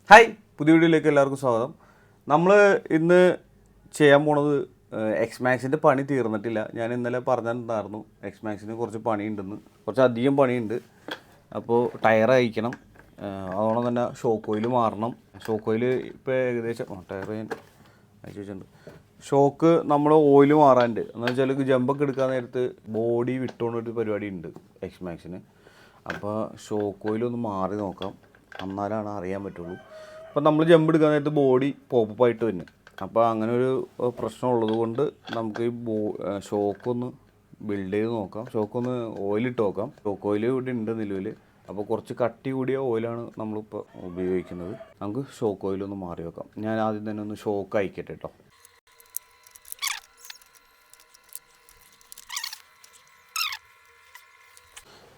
Hi, പുതിയ വീഡിയോയിലേക്ക് എല്ലാവർക്കും സ്വാഗതം. നമ്മൾ ഇന്ന് ചെയ്യാൻ പോണത് എക്സ് പണി തീർന്നിട്ടില്ല. ഞാൻ ഇന്നലെ പറഞ്ഞിട്ടുണ്ടായിരുന്നു എക്സ് കുറച്ച് പണിയുണ്ടെന്ന്, കുറച്ച് അധികം പണിയുണ്ട്. അപ്പോൾ ടയർ അയക്കണം, അതുകൊണ്ട് തന്നെ ഷോക്ക് ഓയിൽ മാറണം. ഷോക്ക് ഓയിൽ ഇപ്പോൾ ഏകദേശം ടയർ ഞാൻ അയച്ചു വെച്ചിട്ടുണ്ട്. ഷോക്ക് നമ്മൾ ഓയിൽ മാറാനുണ്ട്. എന്ന് വെച്ചാൽ ജമ്പൊക്കെ എടുക്കാൻ നേരത്ത് ബോഡി വിട്ടുകൊണ്ടൊരു പരിപാടി ഉണ്ട് എക്സ്. അപ്പോൾ ഷോക്ക് ഓയിലൊന്ന് മാറി നോക്കാം, എന്നാലാണ് അറിയാൻ പറ്റുള്ളൂ. അപ്പോൾ നമ്മൾ ജമ്പ് എടുക്കാൻ നേരത്ത് ബോഡി പോപ്പായിട്ട് വരുന്നത്. അപ്പോൾ അങ്ങനെ ഒരു പ്രശ്നമുള്ളത് കൊണ്ട് നമുക്ക് ഈ ഷോക്കൊന്ന് ബിൽഡ് ചെയ്ത് നോക്കാം. ഷോക്കൊന്ന് ഓയിലിട്ട് നോക്കാം. ഷോക്ക് ഓയിൽ ഇവിടെ ഉണ്ട് നിലവിൽ. അപ്പോൾ കുറച്ച് കട്ടി കൂടിയ ഓയിലാണ് നമ്മളിപ്പോൾ ഉപയോഗിക്കുന്നത്. നമുക്ക് ഷോക്ക് ഓയിലൊന്ന് മാറി വെക്കാം. ഞാൻ ആദ്യം തന്നെ ഒന്ന് ഷോക്ക് അയക്കട്ടെ കേട്ടോ.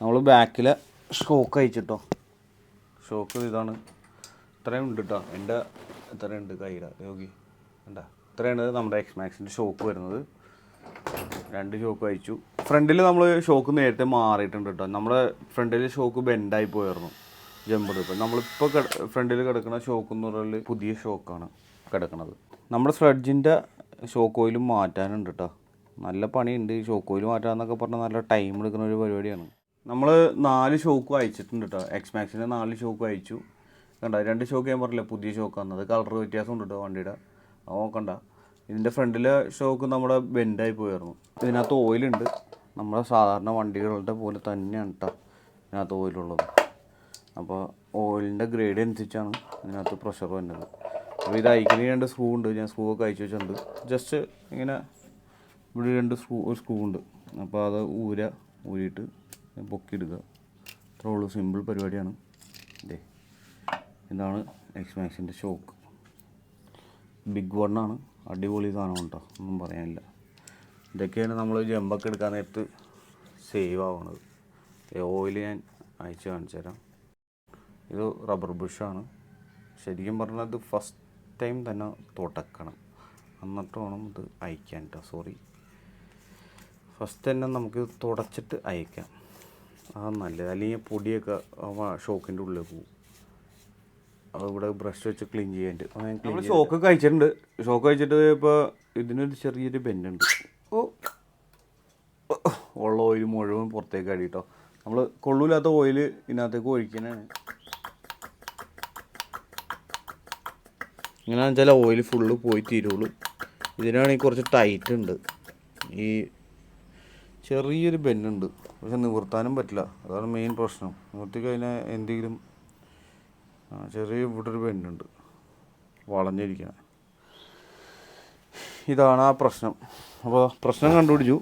നമ്മൾ ബാക്കിലെ ഷോക്ക് അയച്ചിട്ടോ. ഷോക്ക് ഇതാണ്, ഇത്രയും ഉണ്ട് കേട്ടോ. എൻ്റെ ഇത്രയുണ്ട് കയ്യില യോഗി എന്താ ഇത്രയാണ് നമ്മുടെ എക്സ് ഷോക്ക് വരുന്നത്. 2 ഷോക്ക് അയച്ചു. ഫ്രണ്ടിൽ നമ്മൾ ഷോക്ക് നേരത്തെ മാറിയിട്ടുണ്ട് കേട്ടോ. നമ്മുടെ ഫ്രണ്ടിൽ ഷോക്ക് ബെൻഡായി പോയിരുന്നു ജമ്പ് എടുപ്പോൾ. നമ്മളിപ്പോൾ ഫ്രണ്ടിൽ കിടക്കുന്ന ഷോക്ക് എന്ന് പറഞ്ഞാൽ പുതിയ ഷോക്കാണ് കിടക്കുന്നത്. നമ്മുടെ സ്ലഡ്ജിൻ്റെ ഷോക്ക് ഓയിലും മാറ്റാനുണ്ട് കേട്ടോ. നല്ല പണിയുണ്ട്. ഷോക്ക് ഓയിൽ മാറ്റാമെന്നൊക്കെ പറഞ്ഞാൽ നല്ല ടൈം എടുക്കുന്ന ഒരു പരിപാടിയാണ്. നമ്മൾ 4 ഷോക്കും അയച്ചിട്ടുണ്ട് കേട്ടോ. എക്സ് 4 ഷോക്കും അയച്ചു. കണ്ട, 2 ഷോക്ക് ഞാൻ പറഞ്ഞില്ല പുതിയ ഷോക്കാണ്. അത് കളർ വ്യത്യാസം ഉണ്ട് കേട്ടോ വണ്ടിയുടെ. അത് നോക്കണ്ട. ഇതിൻ്റെ ഫ്രണ്ടിലെ ഷോക്ക് നമ്മുടെ ബെൻഡായി പോയിരുന്നു. ഇതിനകത്ത് ഓയിലുണ്ട്. നമ്മുടെ സാധാരണ വണ്ടികളുടെ പോലെ തന്നെയാണ് കേട്ടോ ഇതിനകത്ത് ഓയിലുള്ളത്. അപ്പോൾ ഓയിലിൻ്റെ ഗ്രേഡ് അനുസരിച്ചാണ് ഇതിനകത്ത് പ്രഷർ വരുന്നത്. അപ്പോൾ ഇത് അയക്കുന്ന 2 സ്ക്രൂ ഉണ്ട്. ഞാൻ സ്ക്രൂ ഒക്കെ അയച്ചു വെച്ചിട്ടുണ്ട്. ജസ്റ്റ് ഇങ്ങനെ ഇവിടെ 2 സ്ക്രൂ ഉണ്ട്. അപ്പോൾ അത് ഊരിയിട്ട് പൊക്കിയിടുക. അത്രേ ഉള്ളൂ, സിമ്പിൾ പരിപാടിയാണ്. ഇതാണ് എക്സ് ഷോക്ക്. ബിഗ് വണ്ണാണ്, അടിപൊളി സാധനം കേട്ടോ, ഒന്നും പറയാനില്ല. ഇതൊക്കെയാണ് നമ്മൾ ജമ്പൊക്കെ എടുക്കാൻ നേരത്ത് സേവ് ആവുന്നത്. ഓയിൽ ഞാൻ അയച്ച് കാണിച്ചു തരാം. ഇത് റബ്ബർ ബുഷാണ്. ശരിക്കും പറഞ്ഞാൽ ഇത് ഫസ്റ്റ് ടൈം തന്നെ തുടക്കണം, എന്നിട്ട് വേണം ഇത് അയക്കാൻ കേട്ടോ. സോറി, ഫസ്റ്റ് തന്നെ നമുക്ക് തുടച്ചിട്ട് അയക്കാം, അതാണ് നല്ലത്. അല്ലെങ്കിൽ പൊടിയൊക്കെ ഷോക്കിൻ്റെ ഉള്ളിൽ പോകും. അതിവിടെ ബ്രഷ് വെച്ച് ക്ലീൻ ചെയ്യാനുണ്ട്. നമ്മൾ ഷോക്ക് കഴിച്ചിട്ടുണ്ട്. ഷോക്ക് കഴിച്ചിട്ട് ഇപ്പോൾ ഇതിനൊരു ചെറിയൊരു ബെൻഡുണ്ട്. ഉള്ള ഓയിൽ മുഴുവൻ പുറത്തേക്ക് അടിയിട്ടോ. നമ്മൾ കൊള്ളൂല്ലാത്ത ഓയിൽ ഇതിനകത്തേക്ക് ഒഴിക്കാനാണ്. ഇങ്ങനെയാണെന്ന് വെച്ചാൽ ഓയിൽ ഫുള്ള് പോയി തീരുള്ളൂ. ഇതിനാണെങ്കിൽ കുറച്ച് ടൈറ്റ് ഉണ്ട്. ഈ ചെറിയൊരു ബെൻഡുണ്ട്, പക്ഷെ നിവർത്താനും പറ്റില്ല. അതാണ് മെയിൻ പ്രശ്നം. നിവർത്തി കഴിഞ്ഞാൽ എന്തെങ്കിലും ചെറിയ ഇവിടെ ഒരു ബെൻഡുണ്ട് വളഞ്ഞിരിക്കാൻ. ഇതാണ് ആ പ്രശ്നം. അപ്പോൾ പ്രശ്നം കണ്ടുപിടിച്ചു.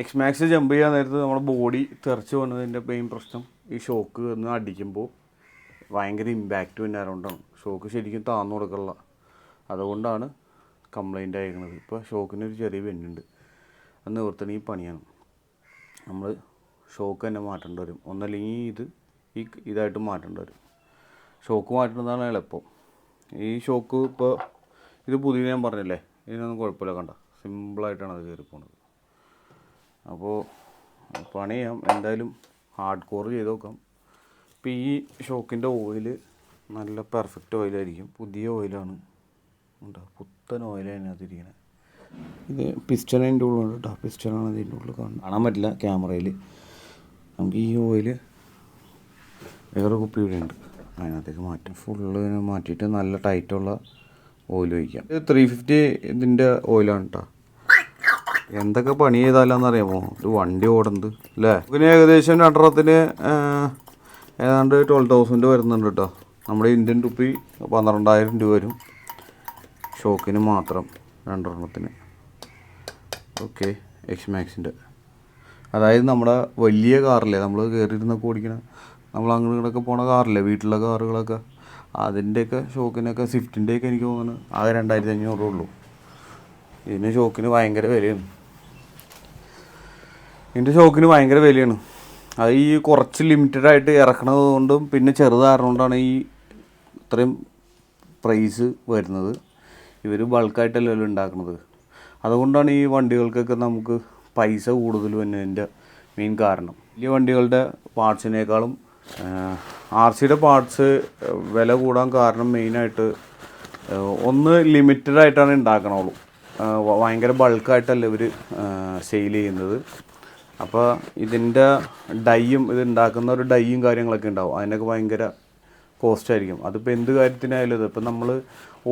എക്സ് ജമ്പ് ചെയ്യാൻ നേരത്ത് നമ്മുടെ ബോഡി തെറിച്ച് വന്നതിൻ്റെ മെയിൻ പ്രശ്നം ഈ ഷോക്ക് ഒന്ന് അടിക്കുമ്പോൾ ഭയങ്കര ഇമ്പാക്റ്റ് വന്നാറുകൊണ്ടാണ്. ഷോക്ക് ശരിക്കും താന്നു കൊടുക്കില്ല. അതുകൊണ്ടാണ് കംപ്ലൈൻ്റ് ആയിരിക്കുന്നത്. ഇപ്പോൾ ഷോക്കിനൊരു ചെറിയ ബെൻഡുണ്ട്. അത് നിവർത്തണമെങ്കിൽ പണിയാണ്. നമ്മൾ ഷോക്ക് തന്നെ മാറ്റേണ്ടി വരും. ഒന്നല്ലെങ്കിൽ ഇതായിട്ട് മാറ്റേണ്ടി വരും. ഷോക്ക് മാറ്റുന്നതാണ് എളുപ്പം. ഈ ഷോക്ക് ഇപ്പോൾ ഇത് പുതിയ ഞാൻ പറഞ്ഞില്ലേ, ഇതിനൊന്നും കുഴപ്പമില്ല. കണ്ട, സിമ്പിളായിട്ടാണ് അത് കയറി പോകുന്നത്. അപ്പോൾ പണി ചെയ്യാം. എന്തായാലും ഹാർഡ് കോർ ചെയ്ത് നോക്കാം. ഇപ്പോൾ ഈ ഷോക്കിൻ്റെ ഓയിൽ നല്ല പെർഫെക്റ്റ് ഓയിലായിരിക്കും. പുതിയ ഓയിലാണ്. ഉണ്ടോ, പുത്തൻ ഓയിലാണ് അതിനകത്തിരിക്കുന്നത്. ഇത് പിസ്റ്റൺ അതിൻ്റെ ഉള്ളിലുണ്ട് കേട്ടോ. പിസ്റ്റണാണ് ഇതിൻ്റെ ഉള്ളിൽ കാണാൻ പറ്റില്ല ക്യാമറയിൽ. നമുക്ക് ഈ ഓയിൽ വേറെ കുപ്പി ഇവിടെ ഉണ്ട്, അതിനകത്തേക്ക് മാറ്റും. ഫുള്ള് മാറ്റിയിട്ട് നല്ല ടൈറ്റുള്ള ഓയിൽ ഒഴിക്കാം. ഇത് 350 ഇതിൻ്റെ ഓയിലാണ് കേട്ടോ. എന്തൊക്കെ പണി ചെയ്താലെന്നറിയാമോ ഇത് വണ്ടി ഓടുന്നത് അല്ലേ. ഇതിന് ഏകദേശം രണ്ടെണ്ണത്തിന് ഏതാണ്ട് 12,000 വരുന്നുണ്ട് കേട്ടോ. നമ്മുടെ ഇന്ത്യൻ റുപ്പി 12,000 രൂപ വരും ഷോക്കിന് മാത്രം, രണ്ടെണ്ണത്തിന്. Okay, X. അതായത് നമ്മുടെ വലിയ കാറില്ലേ, നമ്മൾ കയറിയിരുന്നൊക്കെ ഓടിക്കണ, നമ്മൾ അങ്ങോട്ടൊക്കെ പോണ കാറില്ലേ, വീട്ടിലെ കാറുകളൊക്കെ, അതിൻ്റെയൊക്കെ ഷോക്കിനൊക്കെ, സ്വിഫ്റ്റിൻ്റെയൊക്കെ എനിക്ക് തോന്നുന്നു ആകെ 2,500 ഉള്ളൂ. ഇതിന് ഷോക്കിന് ഭയങ്കര വിലയാണ്. ഇതിൻ്റെ ഷോക്കിന് ഭയങ്കര വിലയാണ്. അത് ഈ കുറച്ച് ലിമിറ്റഡായിട്ട് ഇറക്കണത് കൊണ്ടും പിന്നെ ചെറുതായതുകൊണ്ടാണ് ഈ ഇത്രയും പ്രൈസ് വരുന്നത്. ഇവർ ബൾക്കായിട്ടല്ലല്ലോ ഉണ്ടാക്കുന്നത്. അതുകൊണ്ടാണ് ഈ വണ്ടികൾക്കൊക്കെ നമുക്ക് പൈസ കൂടുതൽ വരുന്നതിൻ്റെ മെയിൻ കാരണം. വലിയ വണ്ടികളുടെ പാർട്സിനേക്കാളും ആർ സിയുടെ പാർട്സ് വില കൂടാൻ കാരണം മെയിനായിട്ട് ഒന്ന് ലിമിറ്റഡ് ആയിട്ടാണ് ഉണ്ടാക്കണുള്ളൂ. ഭയങ്കര ബൾക്കായിട്ടല്ല ഇവർ സെയിൽ ചെയ്യുന്നത്. അപ്പോൾ ഇതിൻ്റെ ഡൈയും ഇത് ഉണ്ടാക്കുന്ന ഒരു ഡൈയും കാര്യങ്ങളൊക്കെ ഉണ്ടാവും, അതിനൊക്കെ ഭയങ്കര കോസ്റ്റ് ആയിരിക്കും. അതിപ്പോൾ എന്ത് കാര്യത്തിനായാലും ഇത് ഇപ്പം നമ്മൾ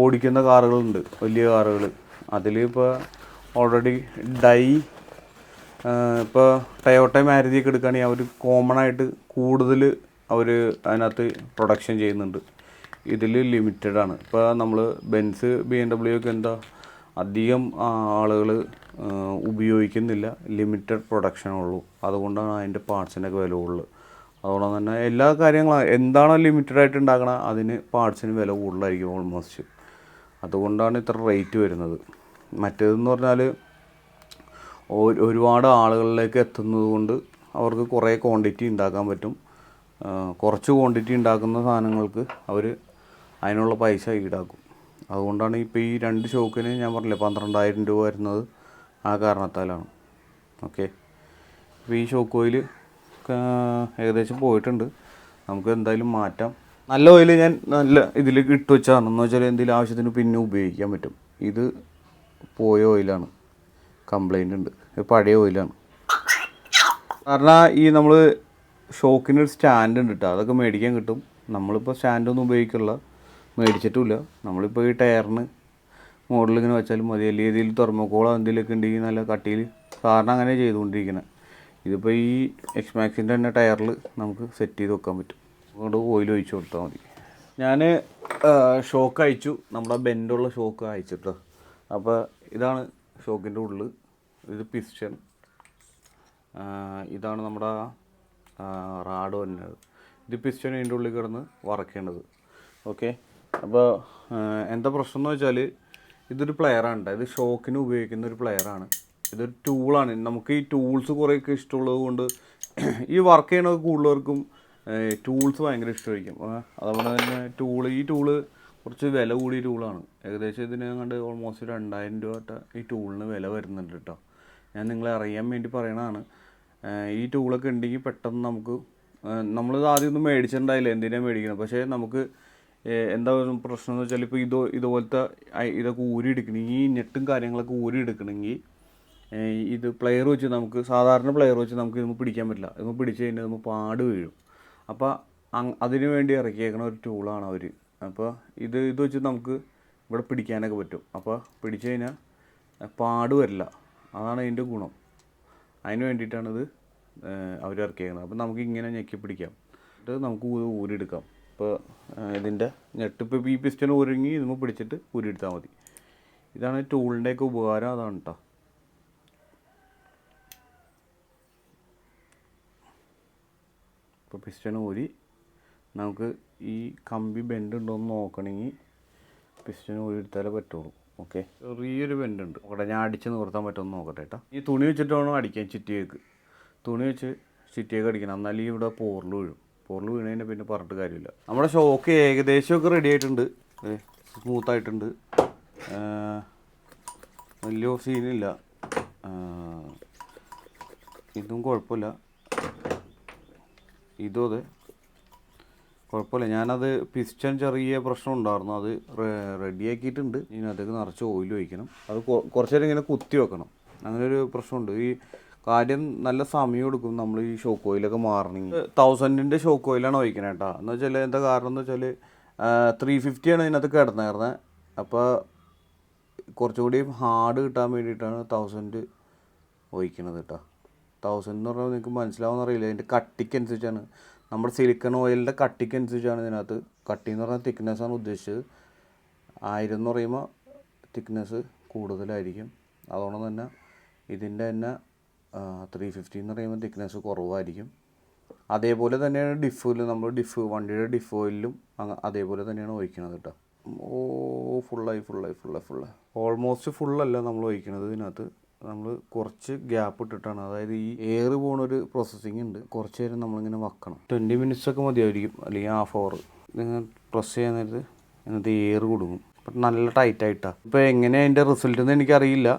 ഓടിക്കുന്ന കാറുകളുണ്ട്, വലിയ കാറുകൾ, അതിൽ ഇപ്പോൾ ഓൾറെഡി ഡൈ ഇപ്പോൾ ടയോട്ട മാരുതിയൊക്കെ എടുക്കുകയാണെങ്കിൽ അവർ കോമൺ ആയിട്ട് കൂടുതൽ അവർ അതിനകത്ത് പ്രൊഡക്ഷൻ ചെയ്യുന്നുണ്ട്. ഇതിൽ ലിമിറ്റഡ് ആണ്. ഇപ്പോൾ നമ്മൾ ബെൻസ് BMW ഒക്കെ എന്താ അധികം ആളുകൾ ഉപയോഗിക്കുന്നില്ല, ലിമിറ്റഡ് പ്രൊഡക്ഷനുള്ളൂ. അതുകൊണ്ടാണ് അതിൻ്റെ പാർട്സിനൊക്കെ വില കൂടുതൽ. അതുകൊണ്ട് തന്നെ എല്ലാ കാര്യങ്ങളും എന്താണോ ലിമിറ്റഡ് ആയിട്ട് ഉണ്ടാക്കണം അതിന് പാർട്സിന് വില കൂടുതലായിരിക്കും ഓൾമോസ്റ്റ്. അതുകൊണ്ടാണ് ഇത്ര റേറ്റ് വരുന്നത്. മറ്റേതെന്ന് പറഞ്ഞാൽ ഒരുപാട് ആളുകളിലേക്ക് എത്തുന്നത് കൊണ്ട് അവർക്ക് കുറേ ക്വാണ്ടിറ്റി ഉണ്ടാക്കാൻ പറ്റും. കുറച്ച് ക്വാണ്ടിറ്റി ഉണ്ടാക്കുന്ന സാധനങ്ങൾക്ക് അവർ അതിനുള്ള പൈസ ഈടാക്കും. അതുകൊണ്ടാണ് ഇപ്പോൾ ഈ 2 ഷോക്കിന് ഞാൻ പറഞ്ഞില്ലേ 12,000 രൂപ വരുന്നത് ആ കാരണത്താലാണ്. ഓക്കെ, ഇപ്പോൾ ഈ ഷോക്ക് ഓയിൽ ഏകദേശം പോയിട്ടുണ്ട്, നമുക്ക് എന്തായാലും മാറ്റാം. നല്ല ഓയിൽ ഞാൻ നല്ല ഇതിൽ ഇട്ട് വെച്ചാണ് എന്ന് വെച്ചാൽ എന്തെങ്കിലും ആവശ്യത്തിന് പിന്നെ ഉപയോഗിക്കാൻ പറ്റും. ഇത് പോയ ഓയിലാണ്, കംപ്ലൈൻ്റ് ഉണ്ട്, ഇത് പഴയ ഓയിലാണ്. കാരണം ഈ നമ്മൾ ഷോക്കിനൊരു സ്റ്റാൻഡ് ഉണ്ട് കേട്ടോ, അതൊക്കെ മേടിക്കാൻ കിട്ടും. നമ്മളിപ്പോൾ സ്റ്റാൻഡൊന്നും ഉപയോഗിക്കില്ല, മേടിച്ചിട്ടുമില്ല. നമ്മളിപ്പോൾ ഈ ടയറിന് മോഡലിങ്ങനെ വെച്ചാലും മതി, അല്ലെങ്കിൽ ഇതിൽ തെർമോക്കോളോ എന്തെങ്കിലുമൊക്കെ ഉണ്ടെങ്കിൽ നല്ല കട്ടിയിൽ കാരണം അങ്ങനെ ചെയ്തുകൊണ്ടിരിക്കുന്നത്. ഇതിപ്പോൾ ഈ maxxൻ്റെ തന്നെ ടയറിൽ നമുക്ക് സെറ്റ് ചെയ്ത് വെക്കാൻ പറ്റും. അതുകൊണ്ട് ഓയിൽ ഒഴിച്ച് കൊടുത്താൽ മതി. ഞാൻ ഷോക്ക് അയച്ചു, നമ്മുടെ ബെൻഡുള്ള ഷോക്ക് അയച്ചിട്ടോ. അപ്പോൾ ഇതാണ് ഷോക്കിൻ്റെ ഉള്ളിൽ, ഇത് പിസ്റ്റൺ, ഇതാണ് നമ്മുടെ റാഡ് വന്നത്. ഇത് പിസ്റ്റൺ ഇതിൻ്റെ ഉള്ളിൽ കിടന്ന് വറക്കേണ്ടത്. ഓക്കെ, അപ്പോൾ എന്താ പ്രശ്നം എന്ന് വെച്ചാൽ ഇതൊരു പ്ലെയറാണ്, ഇത് ഷോക്കിന് ഉപയോഗിക്കുന്ന ഒരു പ്ലെയറാണ്. ഇതൊരു ടൂളാണ്. നമുക്ക് ഈ ടൂൾസ് കുറേയൊക്കെ ഇഷ്ടമുള്ളത് കൊണ്ട് ഈ വർക്ക് ചെയ്യണത് കൂടുതലവർക്കും ടൂൾസ് ഭയങ്കര ഇഷ്ടമായിരിക്കും. അതുപോലെ തന്നെ ഈ ടൂള് കുറച്ച് വില കൂടിയ ടൂളാണ്. ഏകദേശം ഇതിന് കണ്ട് ഓൾമോസ്റ്റ് 2,000 രൂപ ഈ ടൂളിന് വില വരുന്നുണ്ട് കേട്ടോ. ഞാൻ നിങ്ങളെ അറിയാൻ വേണ്ടി പറയണതാണ്. ഈ ടൂളൊക്കെ ഉണ്ടെങ്കിൽ പെട്ടെന്ന് നമുക്ക് നമ്മളിത് ആദ്യമൊന്നും മേടിച്ചിട്ടുണ്ടായില്ല, എന്തിനാണ് മേടിക്കുന്നത്. പക്ഷേ നമുക്ക് എന്താ പ്രശ്നം എന്ന് വെച്ചാൽ ഇപ്പോൾ ഇതുപോലത്തെ ഇതൊക്കെ ഊരി എടുക്കണമെങ്കിൽ, ഈ നെറ്റും കാര്യങ്ങളൊക്കെ ഊരി എടുക്കണമെങ്കിൽ ഇത് പ്ലെയർ വെച്ച് നമുക്ക് സാധാരണ പ്ലെയർ വെച്ച് നമുക്ക് ഇതൊന്നും പിടിക്കാൻ പറ്റില്ല. ഇതൊന്നും പിടിച്ച് കഴിഞ്ഞാൽ നമ്മൾ പാട് വീഴും. അപ്പോൾ അതിന് വേണ്ടി ഇറക്കിയേക്കണ ഒരു ടൂളാണ് അവർ. അപ്പോൾ ഇത് വെച്ച് നമുക്ക് ഇവിടെ പിടിക്കാനൊക്കെ പറ്റും. അപ്പോൾ പിടിച്ച് കഴിഞ്ഞാൽ പാട് വരില്ല, അതാണ് അതിൻ്റെ ഗുണം. അതിന് വേണ്ടിയിട്ടാണിത് അവർ ഇറക്കിയേക്കുന്നത്. അപ്പോൾ നമുക്ക് ഇങ്ങനെ ഞെക്കി പിടിക്കാം, എന്നിട്ട് നമുക്ക് ഊരിയെടുക്കാം. ഇപ്പോൾ ഇതിൻ്റെ ഞെട്ടിപ്പോൾ ഈ പിസ്റ്റൺ ഊരിങ്ങി ഇതുമ്പോൾ പിടിച്ചിട്ട് ഊരിയെടുത്താൽ മതി. ഇതാണ് ടൂളിൻ്റെയൊക്കെ ഉപകാരം, അതാണ് കേട്ടോ. ഇപ്പോൾ പിസ്റ്റൺ ഊരി നമുക്ക് ഈ കമ്പി ബെൻഡ് ഉണ്ടോ എന്ന് നോക്കണമെങ്കിൽ പിസ്റ്റൺ ഊരി എടുത്താലേ പറ്റുള്ളൂ. ഓക്കെ, ചെറിയൊരു ബെൻഡ് ഉണ്ട്, അവിടെ ഞാൻ അടിച്ച് നിർത്താൻ പറ്റുമെന്ന് നോക്കട്ടെ കേട്ടോ. ഈ തുണി വെച്ചിട്ട് വേണം അടിക്കാൻ, ചിറ്റിയേക്ക് തുണി വെച്ച് ചിറ്റിയേക്ക് അടിക്കണം, എന്നാലും ഇവിടെ പോറിൽ വീഴും. പോറിൽ വീണതിന് പിന്നെ പറഞ്ഞിട്ട് കാര്യമില്ല. നമ്മുടെ ഷോക്ക് ഏകദേശമൊക്കെ റെഡി ആയിട്ടുണ്ട്, സ്മൂത്തായിട്ടുണ്ട്, വലിയ സീനില്ല. ഇതും കുഴപ്പമില്ല, ഇതും അതെ കുഴപ്പമില്ല. ഞാനത് പിസ്റ്റൺ ചെറിയ പ്രശ്നം ഉണ്ടായിരുന്നു, അത് റെഡിയാക്കിയിട്ടുണ്ട്. ഇനി അതൊക്കെ നിറച്ച് ഓയിൽ ഒഴിക്കണം, അത് കുറച്ച് നേരം ഇങ്ങനെ കുത്തി വെക്കണം, അങ്ങനൊരു പ്രശ്നമുണ്ട്. ഈ കാര്യം നല്ല സമയം എടുക്കും നമ്മൾ ഈ ഷോക്ക് ഓയിലൊക്കെ മാറണമെങ്കിൽ. 1000-ൻ്റെ ഷോക്ക് ഓയിലാണ് ഒഴിക്കണേ കേട്ടോ. എന്ന് വെച്ചാൽ എന്താ കാരണം എന്ന് വെച്ചാൽ 350 ഇതിനകത്ത് കിടന്നായിരുന്നത്. അപ്പോൾ കുറച്ചുകൂടി ഹാർഡ് കിട്ടാൻ വേണ്ടിയിട്ടാണ് 1000 ഒഴിക്കണത് കേട്ടോ. 1000 എന്ന് പറഞ്ഞാൽ നിങ്ങൾക്ക് മനസ്സിലാവുമെന്ന് അറിയില്ല, അതിൻ്റെ കട്ടിക്കനുസരിച്ചാണ്, നമ്മുടെ സിലിക്കൺ ഓയിലിൻ്റെ കട്ടിക്കനുസരിച്ചാണ് ഇതിനകത്ത്. കട്ടി എന്ന് പറഞ്ഞാൽ തിക്നെസ്സാണ് ഉദ്ദേശിച്ചത്. 1000 എന്ന് പറയുമ്പോൾ തിക്നെസ് കൂടുതലായിരിക്കും. അതുകൊണ്ട് തന്നെ ഇതിൻ്റെ തന്നെ 350 എന്ന് പറയുമ്പോൾ തിക്നെസ് കുറവായിരിക്കും. അതേപോലെ തന്നെയാണ് ഡിഫിൽ, നമ്മൾ വണ്ടിയുടെ ഡിഫ് ഓയിലും അതേപോലെ തന്നെയാണ് ഒഴിക്കുന്നത് കേട്ടോ. ഫുള്ളായി ഓൾമോസ്റ്റ് ഫുള്ളല്ല നമ്മൾ ഒഴിക്കണത്. ഇതിനകത്ത് നമ്മൾ കുറച്ച് ഗ്യാപ്പ് ഇട്ടിട്ടാണ്, അതായത് ഈ എയർ പോണൊരു പ്രോസസ്സിങ് ഉണ്ട്. കുറച്ച് നേരം നമ്മളിങ്ങനെ വെക്കണം, 20 മിനിറ്റ്സ് ഒക്കെ മതിയായിരിക്കും, അല്ലെങ്കിൽ ഹാഫ് അവർ. നിങ്ങൾ പ്രസ് ചെയ്യാൻ നേരത്ത് അതിനകത്ത് എയർ കൊടുക്കും, അപ്പം നല്ല ടൈറ്റായിട്ടാണ്. ഇപ്പോൾ എങ്ങനെയാണ് അതിൻ്റെ റിസൾട്ട് എന്ന് എനിക്കറിയില്ല.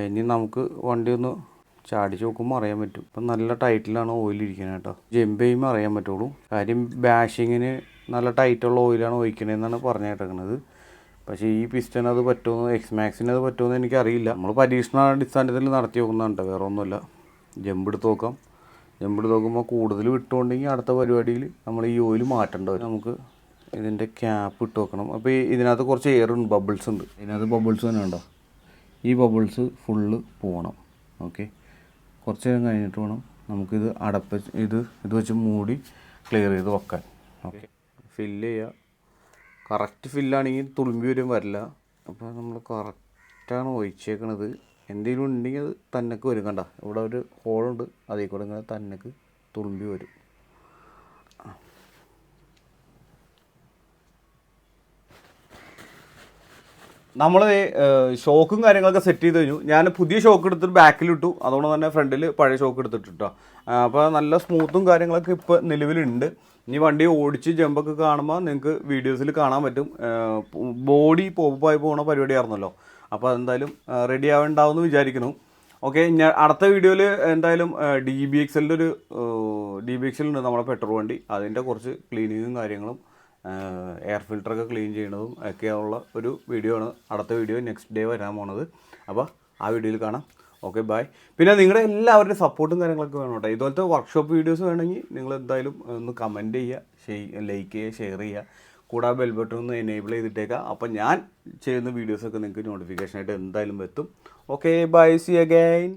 ഇനി നമുക്ക് വണ്ടി ഒന്ന് ചാടിച്ച് നോക്കുമ്പോൾ അറിയാൻ പറ്റും. ഇപ്പം നല്ല ടൈറ്റിലാണ് ഓയിൽ ഇരിക്കുന്നത് കേട്ടോ. ജമ്പ് ചെയ്യുമ്പോൾ അറിയാൻ പറ്റുള്ളൂ. കാര്യം ബാഷിങ്ങിന് നല്ല ടൈറ്റുള്ള ഓയിലാണ് ഒഴിക്കണതെന്നാണ് പറഞ്ഞു കേട്ടേക്കുന്നത്. പക്ഷേ ഈ പിസ്റ്റൺ അത് പറ്റുമോ, എക്സ് മാക്സിന് അത് പറ്റുമോ എന്ന് എനിക്കറിയില്ല. നമ്മൾ പരീക്ഷണാടിസ്ഥാനത്തിൽ നടത്തി നോക്കുന്നുണ്ട്, വേറെ ഒന്നുമില്ല. ജമ്പ് എടുത്ത് നോക്കാം. ജമ്പ് എടുത്ത് നോക്കുമ്പോൾ കൂടുതൽ വിട്ടുകൊണ്ടെങ്കിൽ അടുത്ത പരിപാടിയിൽ നമ്മൾ ഈ ഓയിൽ മാറ്റേണ്ട വരും. നമുക്ക് ഇതിൻ്റെ ക്യാപ്പ് ഇട്ട് വെക്കണം. അപ്പോൾ ഇതിനകത്ത് കുറച്ച് എയർ ഉണ്ട്, ബബിൾസ് ഉണ്ട്. ഇതിനകത്ത് ബബിൾസ് തന്നെ ഉണ്ടോ, ഈ ബബിൾസ് ഫുള്ള് പോകണം. ഓക്കെ, കുറച്ച് നേരം കഴിഞ്ഞിട്ട് വേണം നമുക്കിത് ഇത് വെച്ച് മൂടി ക്ലിയർ ചെയ്ത് വെക്കാൻ. ഓക്കെ, ഫില്ല് ചെയ്യുക. കറക്റ്റ് ഫില്ലാണെങ്കിൽ തുളുമ്പി വരും വരില്ല. അപ്പോൾ നമ്മൾ കറക്റ്റാണ് ഒഴിച്ചേക്കണത്. എന്തെങ്കിലും ഉണ്ടെങ്കിൽ അത് തന്നക്ക് വരും. കണ്ട ഇവിടെ ഒരു ഹോളുണ്ട്, അതിൽ കൂടെ ഇങ്ങനെ തന്നക്ക് തുളുമ്പി വരും. നമ്മൾ ഷോക്കും കാര്യങ്ങളൊക്കെ സെറ്റ് ചെയ്ത് കഴിഞ്ഞു. ഞാൻ പുതിയ ഷോക്ക് എടുത്തിട്ട് ബാക്കിലിട്ടു, അതുകൊണ്ട് തന്നെ ഫ്രണ്ടിൽ പഴയ ഷോക്ക് എടുത്തിട്ടോ. അപ്പോൾ നല്ല സ്മൂത്തും കാര്യങ്ങളൊക്കെ ഇപ്പോൾ നിലവിലുണ്ട്. ഇനി വണ്ടി ഓടിച്ച് ജമ്പൊക്കെ കാണുമ്പോൾ നിങ്ങൾക്ക് വീഡിയോസിൽ കാണാൻ പറ്റും. ബോഡി പോപ്പായി പോകുന്ന പരിപാടിയായിരുന്നല്ലോ, അപ്പോൾ അതെന്തായാലും റെഡി ആവേണ്ടാവുമെന്ന് വിചാരിക്കുന്നു. ഓക്കെ, ഞാൻ അടുത്ത വീഡിയോയിൽ എന്തായാലും ഡി ബി എക്സലുണ്ട് നമ്മുടെ പെട്രോൾ വണ്ടി. അതിൻ്റെ കുറച്ച് ക്ലീനിങ്ങും കാര്യങ്ങളും എയർ ഫിൽറ്ററൊക്കെ ക്ലീൻ ചെയ്യണതും ഒക്കെയുള്ള ഒരു വീഡിയോ ആണ്. അടുത്ത വീഡിയോ നെക്സ്റ്റ് ഡേ വരാൻ പോണത്. അപ്പോൾ ആ വീഡിയോയിൽ കാണാം. Okay, bye. പിന്നെ നിങ്ങളുടെ എല്ലാവരുടെയും സപ്പോർട്ടും കാര്യങ്ങളൊക്കെ വേണം കേട്ടോ. ഇതുപോലത്തെ വർക്ക്ഷോപ്പ് വീഡിയോസ് വേണമെങ്കിൽ നിങ്ങൾ എന്തായാലും ഒന്ന് കമൻറ്റ് ചെയ്യുക, ലൈക്ക് ചെയ്യുക, ഷെയർ ചെയ്യുക. കൂടാതെ ബെൽ ബട്ടൺ ഒന്ന് എനേബിൾ ചെയ്തിട്ടേക്കാം. അപ്പോൾ ഞാൻ ചെയ്യുന്ന വീഡിയോസൊക്കെ നിങ്ങൾക്ക് നോട്ടിഫിക്കേഷനായിട്ട് എന്തായാലും എത്തും. Okay, bye, see again.